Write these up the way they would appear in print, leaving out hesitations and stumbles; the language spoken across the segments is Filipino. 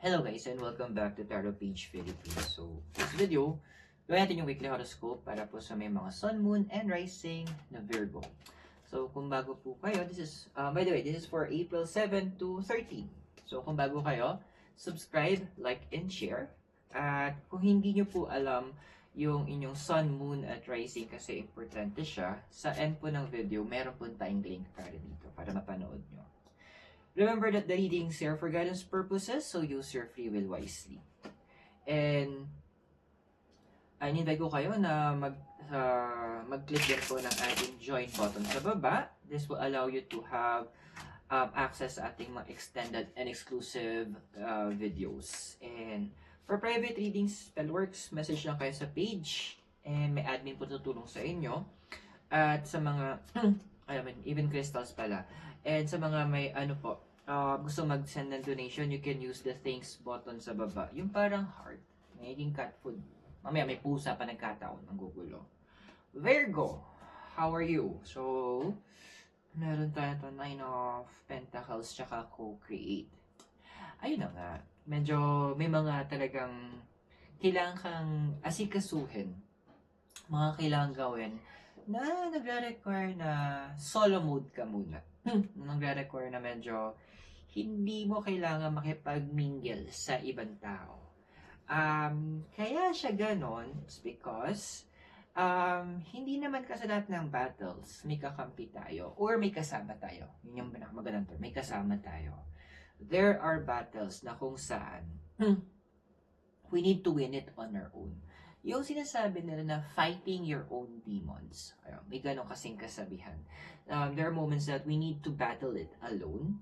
Hello guys and welcome back to Tarot Page Philippines. So, this video, gawin natin yung weekly horoscope para po sa may mga sun, moon, and rising na Virgo. So, kung bago po kayo, this is, by the way, this is for April 7 to 13. So, kung bago kayo, subscribe, like, and share. At kung hindi nyo po alam yung inyong sun, moon, at rising kasi importante siya, sa end po ng video, meron po tayong link para dito para mapanood nyo. Remember that the readings are for guidance purposes, so use your free will wisely. And I-invite ko kayo na mag-click din po ng ating join button sa baba. This will allow you to have access sa ating mga extended and exclusive videos. And for private readings, Spellworks, message lang kayo sa page. And may admin po tutulong sa inyo. At sa mga, even crystals pala. And sa mga may gusto mag-send ng donation, you can use the thanks button sa baba. Yung parang heart. Magiging cat food. Mamaya may pusa pa nagkataon. Ang gugulo. Virgo, how are you? So, meron tayo ito, 9 of Pentacles, tsaka co-create. Ayun na nga. Medyo may mga talagang kailangan kang asikasuhin. Mga kailangan gawin na nagre-require na solo mode ka muna. Nagre-require na medyo hindi mo kailangan makipag-mingle sa ibang tao. Kaya siya ganon, it's because hindi naman kasi lahat ng battles may kakampi tayo or may kasama tayo. Yun yung pinakamagandang term, may kasama tayo. There are battles na kung saan we need to win it on our own. Yung sinasabi nila na fighting your own demons. Ayun, may ganong kasing kasabihan. There are moments that we need to battle it alone.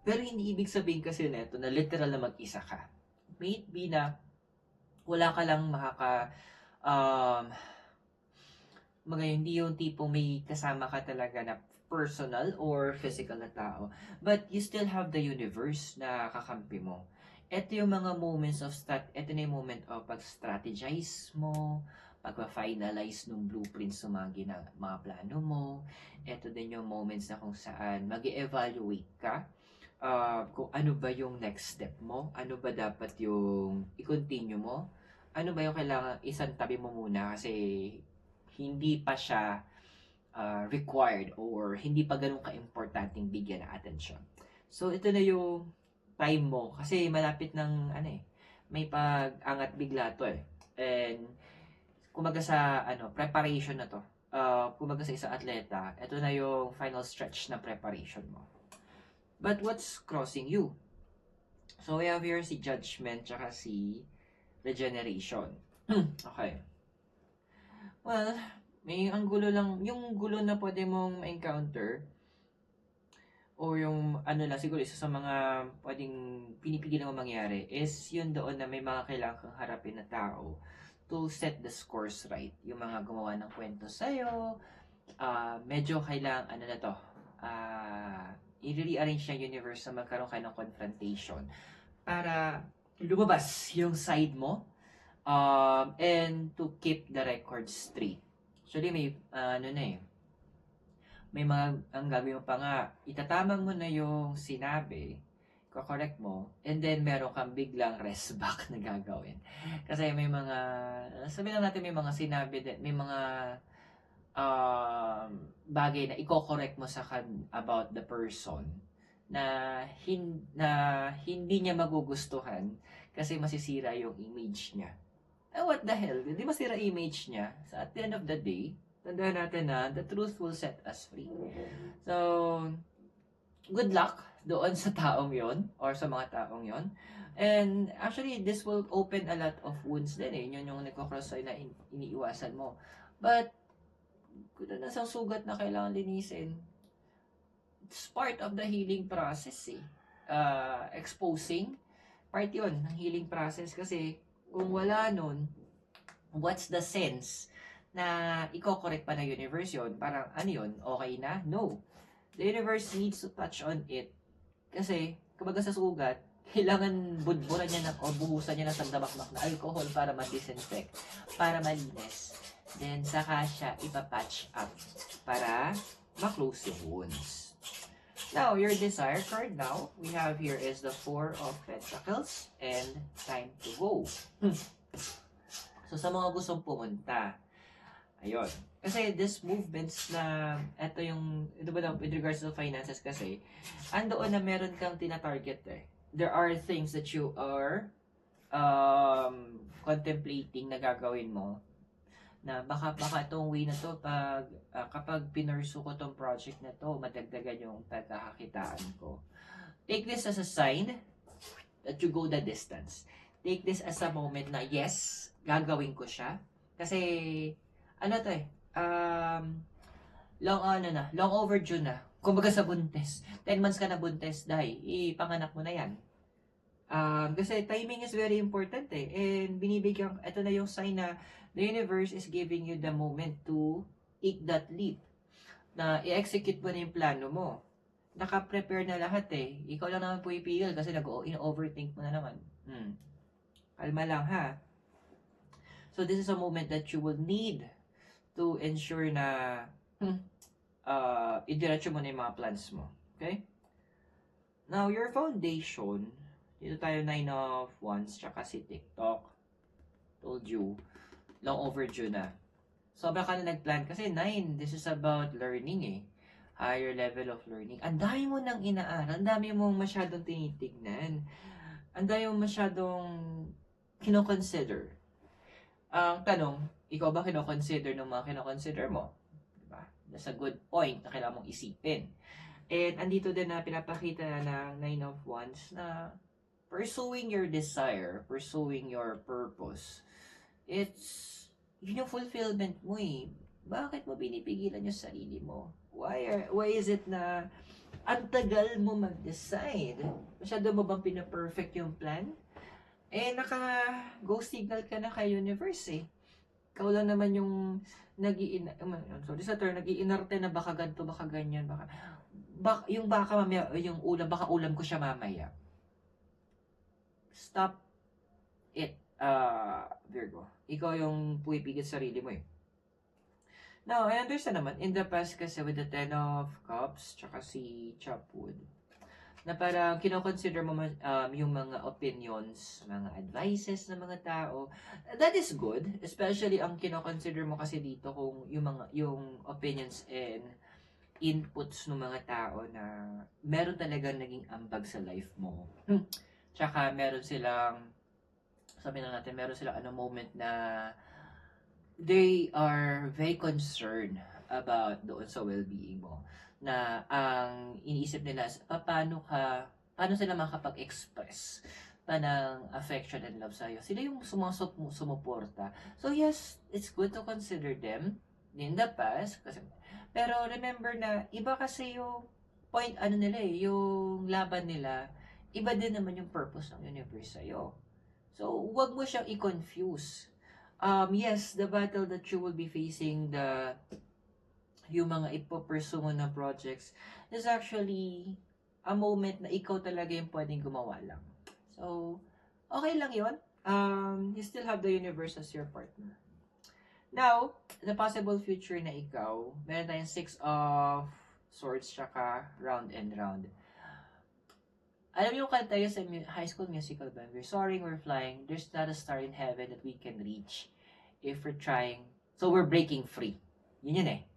Pero hindi ibig sabihin kasi nito na literal na mag-isa ka. May it be na wala ka lang hindi yung tipong may kasama ka talaga na personal or physical na tao. But you still have the universe na kakampi mo. Ito yung mga moments of ito na yung moment of pag-strategize mo, pag-finalize ng blueprints ng mga plano mo. Ito din yung moments na kung saan mag-evaluate ka kung ano ba yung next step mo, ano ba dapat yung i-continue mo, ano ba yung kailangan isang tabi mo muna kasi hindi pa siya required or hindi pa ganun ka-importanting bigyan ng attention. So, ito na yung time mo kasi malapit ng may pag-angat bigla to and kumaga sa preparation na to, kumaga sa isang atleta, ito na yung final stretch na preparation mo. But what's crossing you? So we have here si Judgment tsaka si Regeneration. Okay. Well, ang gulo lang, yung gulo na pwede mong ma-encounter o yung siguro isa sa mga pwedeng pinipigilan mo mangyari is yun doon na may mga kailangan kang harapin na tao to set the scores right. Yung mga gumawa ng kwento sa'yo, medyo kailangan i-rearrange ng universe na magkaroon kayo ng confrontation para lumabas yung side mo and to keep the record straight. Actually, may may mga, ang gagawin mo pa nga, itatamang mo na yung sinabi, correct mo, and then meron kang biglang rest back na gagawin. Kasi may mga, sabihin lang natin may mga sinabi, may mga bagay na i-correct mo about the person na hindi niya magugustuhan kasi masisira yung image niya. What the hell? Hindi masira image niya. So at the end of the day, tandaan natin na the truth will set us free. So, good luck doon sa taong yon or sa mga taong yon. And actually, this will open a lot of wounds din eh. Yun yung nagkakross sa'yo na iniiwasan mo. But, kung na sa sugat na kailangan linisin, it's part of the healing process eh. Exposing, part yun ng healing process kasi kung wala nun, what's the sense na i-correct pa ng universe yun? Parang yun? Okay na? No. The universe needs to touch on it. Kasi, kumbaga sa sugat, kailangan budburan niya o buhusan niya ng sandamakmak na alcohol para ma-disinfect, para malinis. Then, saka siya ipapatch up para ma-close yung wounds. Now, your desire card now, we have here is the Four of Pentacles and time to go. So, sa mga gustong pumunta, ayun. Kasi this movements na, eto yung, ito ba with regards to finances kasi, andoon na meron kang tina-target eh. There are things that you are contemplating na gagawin mo na baka itong way na to kapag pinursu ko tong project na to, madagdagan yung pagkakakitaan ko. Take this as a sign that you go the distance. Take this as a moment na yes, gagawin ko siya. Kasi ano to eh, long overdue na. Kumbaga sa buntis. 10 months ka na buntis, dahil ipanganak mo na yan. Kasi timing is very important eh. And binibigyan, ito na yung sign na the universe is giving you the moment to take that leap. Na i-execute mo na yung plano mo. Naka-prepare na lahat eh. Ikaw lang naman po ipigil kasi in-overthink mo na naman. Kalma lang ha. So this is a moment that you will need to ensure na idiretso mo na yung mga plans mo. Okay? Now, your foundation, dito tayo 9 of Wands, tsaka si TikTok. Told you, long overdue na. Sobra ka na nagplan. Kasi 9, this is about learning eh. Higher level of learning. Ang dami mo nang inaaral. Ang dami mong masyadong tinitignan. Ang dami mong masyadong kinoconsider. Ang tanong, ikaw ba kinoconsider ng mga kinoconsider mo? Diba? That's a good point na kailangan mong isipin. And andito din na pinapakita na ng 9 of Wands na pursuing your desire, pursuing your purpose, it's yun yung fulfillment mo eh. Bakit mo binipigilan yung sarili mo? Why is it na ang tagal mo mag-decide? Masyado mo bang pina-perfect yung plan? Eh, naka-go signal ka na kay universe eh. Ikaw lang naman yung nag-iinarte na baka ganito, baka ganyan, yung baka mamaya, yung ulam, baka ulam ko siya mamaya. Stop it, Virgo. Ikaw yung puipigil sarili mo eh. Now, I understand naman, in the past kasi with the 10 of Cups, tsaka si Chapwood, na parang kinoconsider mo yung mga opinions, mga advices ng mga tao. That is good, especially ang kinoconsider mo kasi dito kung yung opinions and inputs ng mga tao na meron talagang naging ambag sa life mo. Tsaka meron silang, sabi na natin, meron silang moment na they are very concerned about doon sa well-being mo. Na ang iniisip nila is, paano sila makapag-express pa ng affection and love sa'yo. Sila yung sumuporta. So yes, it's good to consider them in the past. Pero remember na, iba kasi yung point, nila eh, yung laban nila, iba din naman yung purpose ng universe sa'yo. So, huwag mo siyang i-confuse. Yes, the battle that you will be facing, yung mga ipopursue mo na projects, is actually a moment na ikaw talaga yung pwedeng gumawa lang. So, okay lang yun. You still have the universe as your partner. Now, the possible future na ikaw, meron tayong 6 of Swords, tsaka Round and Round. Alam niyo kanta tayo sa High School Musical ba? We're soaring, we're flying. There's not a star in heaven that we can reach if we're trying. So we're breaking free. Yun eh.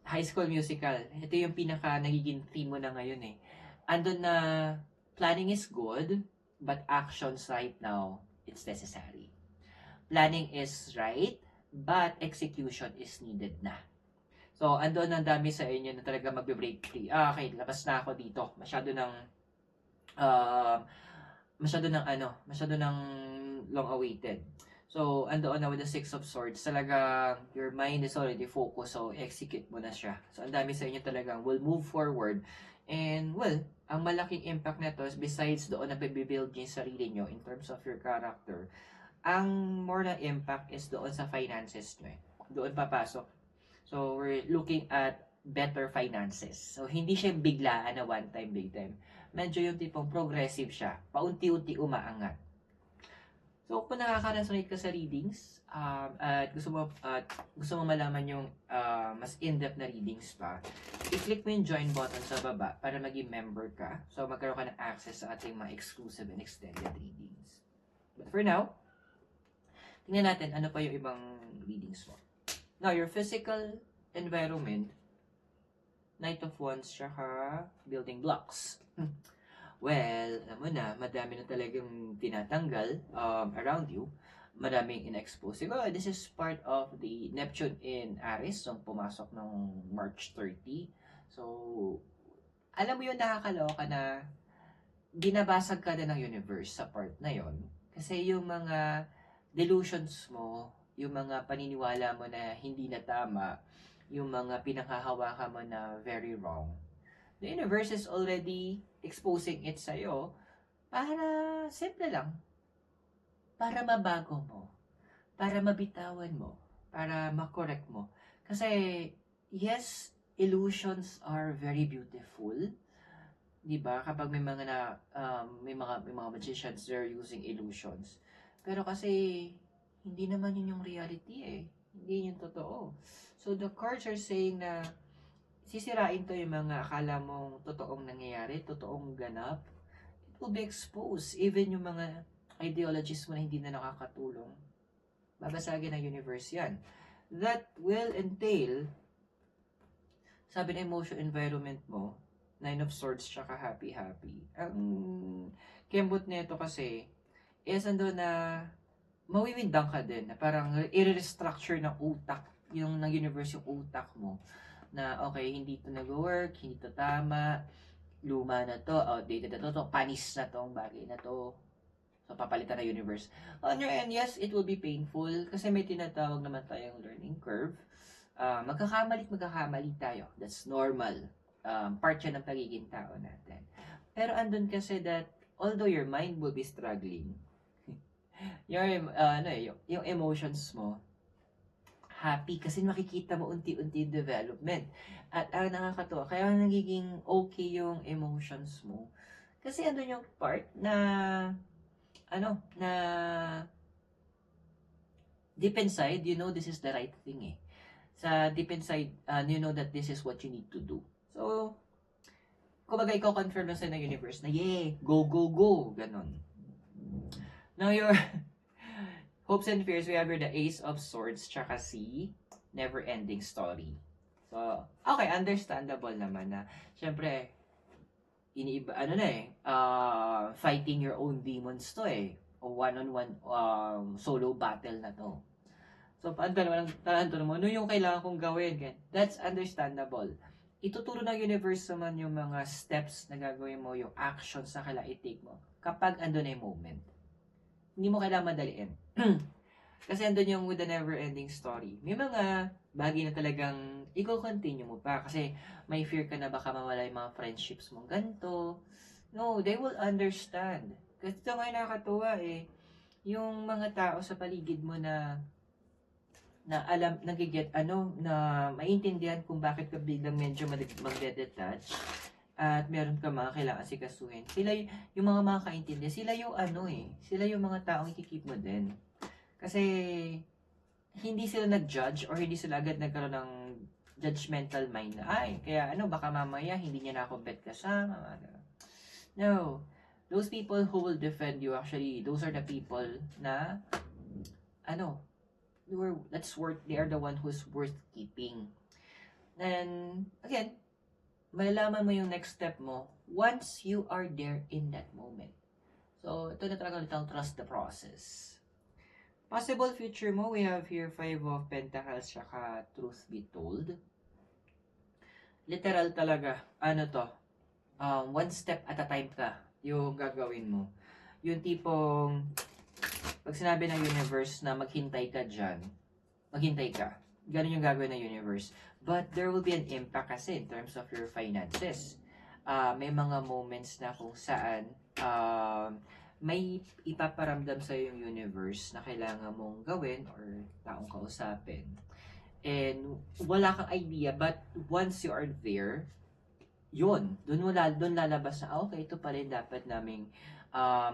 High School Musical. Ito yung pinaka nagiging theme mo na ngayon eh. Andun na planning is good, but actions right now, it's necessary. Planning is right, but execution is needed na. So, andun ang dami sa inyo na talaga magbe-break free. Okay, labas na ako dito. Masyado ng long-awaited. So, andoon na with the 6 of Swords, talaga your mind is already focused, so execute mo na siya. So, ang dami sa inyo talagang will move forward. And, well, ang malaking impact nito is besides doon na pag-build yung sarili nyo in terms of your character, ang more na impact is doon sa finances nyo. Doon papasok. So, we're looking at better finances. So, hindi siya biglaan na one-time, big time. Medyo yung tipong progressive siya. Paunti-unti umaangat. So, kung nakaka-resonate ka sa readings, at gusto mo malaman yung mas in-depth na readings pa, i-click mo yung join button sa baba para maging member ka. So, magkaroon ka ng access sa ating mga exclusive and extended readings. But for now, tingnan natin ano pa yung ibang readings mo. Now, your physical environment, Knight of Wands, tsaka building blocks. Well, alam mo na, madami na talagang tinatanggal around you. Madaming in-expose. Siguro, this is part of the Neptune in Aries, nung pumasok ng March 30. So, alam mo yun, nakakaloka na binabasag ka na ng universe sa part na yon. Kasi yung mga delusions mo, yung mga paniniwala mo na hindi na tama, yung mga pinanghahawakan mo na very wrong, the universe is already exposing it sa'yo para simple lang. Para mabago mo. Para mabitawan mo. Para makorek mo. Kasi, yes, illusions are very beautiful. Diba? Kapag may mga may mga magicians, they're using illusions. Pero kasi, hindi naman yun yung reality eh. Hindi yun totoo. So, the cards are saying na sisirain to yung mga akala mong totoong nangyayari, totoong ganap. It will be exposed. Even yung mga ideologies mo na hindi na nakakatulong. Babasagin ng universe yan. That will entail, sabi na emotion environment mo, 9 of Swords tsaka happy-happy. Ang kembot nito kasi, is ando na mawiwindang ka din, na parang i-restructure ng utak, yung ng universe yung utak mo, na okay, hindi to nag-work, hindi to tama, luma na to, outdated na to, panis na tong bagay na to. So, papalitan na universe. On your end, yes, it will be painful kasi may tinatawag naman tayong learning curve. Magkakamali tayo. That's normal. Part yan ng pagiging tao natin. Pero andun kasi that, although your mind will be struggling, yung emotions mo, happy kasi makikita mo unti-unti development. At nakakatuwa, kaya nagiging okay yung emotions mo. Kasi andun yung part na deep inside, you know this is the right thing eh. Sa deep inside, you know that this is what you need to do. So, kumbaga ikaw confirm na sa ng universe na, yeah, go, go, go, ganon. Now, your hopes and fears, we have here the Ace of Swords, tsaka si never-ending story. So, okay, understandable naman na, syempre, iniiba, fighting your own demons to eh. O one-on-one solo battle na to. So, tanong mo, ano yung kailangan kong gawin? That's understandable. Ituturo ng universe naman yung mga steps na gagawin mo, yung actions na kailangan i-take mo kapag andun na yung moment. Hindi mo kailangan madaliin. Kasi andun yung with the never-ending story. May mga bagay na talagang i-continue mo pa. Kasi may fear ka na baka mawala yung mga friendships mo. Ganto. No, they will understand. Kasi ito ngayon nakakatuwa eh. Yung mga tao sa paligid mo na alam, nagiget, na maintindihan kung bakit ka biglang medyo magde-detach at meron ka mga kailangan sikasuhin. Sila yung mga makakaintindi, sila yung sila yung mga taong ikikip mo din. Kasi hindi sila nag-judge or hindi sila agad nagkaroon ng judgmental mind na, kaya baka mamaya hindi niya na ako bet kasama. No. Those people who will defend you, actually, those are the people na, they are the one who's worth keeping. And, again, malalaman mo yung next step mo once you are there in that moment. So, ito na talaga little trust the process. Possible future mo, we have here 5 of Pentacles, saka truth be told. Literal talaga, one step at a time ka yung gagawin mo. Yung tipong, pag sinabi ng universe na maghintay ka dyan, maghintay ka. Ganun yung gagawin ng universe. But there will be an impact kasi in terms of your finances. May mga moments na kung saan may ipaparamdam sa yung universe na kailangan mong gawin or taong kausapin. And wala kang idea, but once you are there, doon lalabas na, okay, ito pala yung dapat naming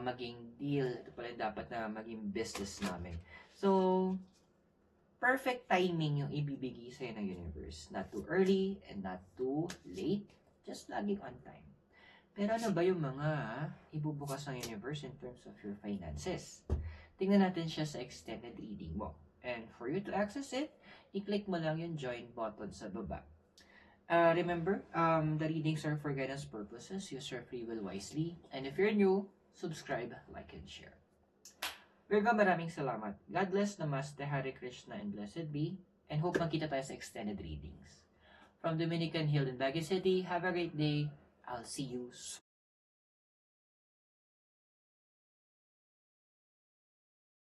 maging deal. Ito pala yung dapat na maging business namin. So, perfect timing yung ibibigay sa'yo ng universe. Not too early and not too late. Just laging on time. Pero ano ba yung mga ibubukas ng universe in terms of your finances? Tingnan natin siya sa extended reading mo. And for you to access it, i-click mo lang yung join button sa baba. Remember, the readings are for guidance purposes. Use your free will wisely. And if you're new, subscribe, like, and share. Virgo, maraming salamat. God bless, Namaste, Hare Krishna, and blessed be. And hope magkita tayo sa extended readings. From Dominican Hill in Baguio City, have a great day. I'll see you soon.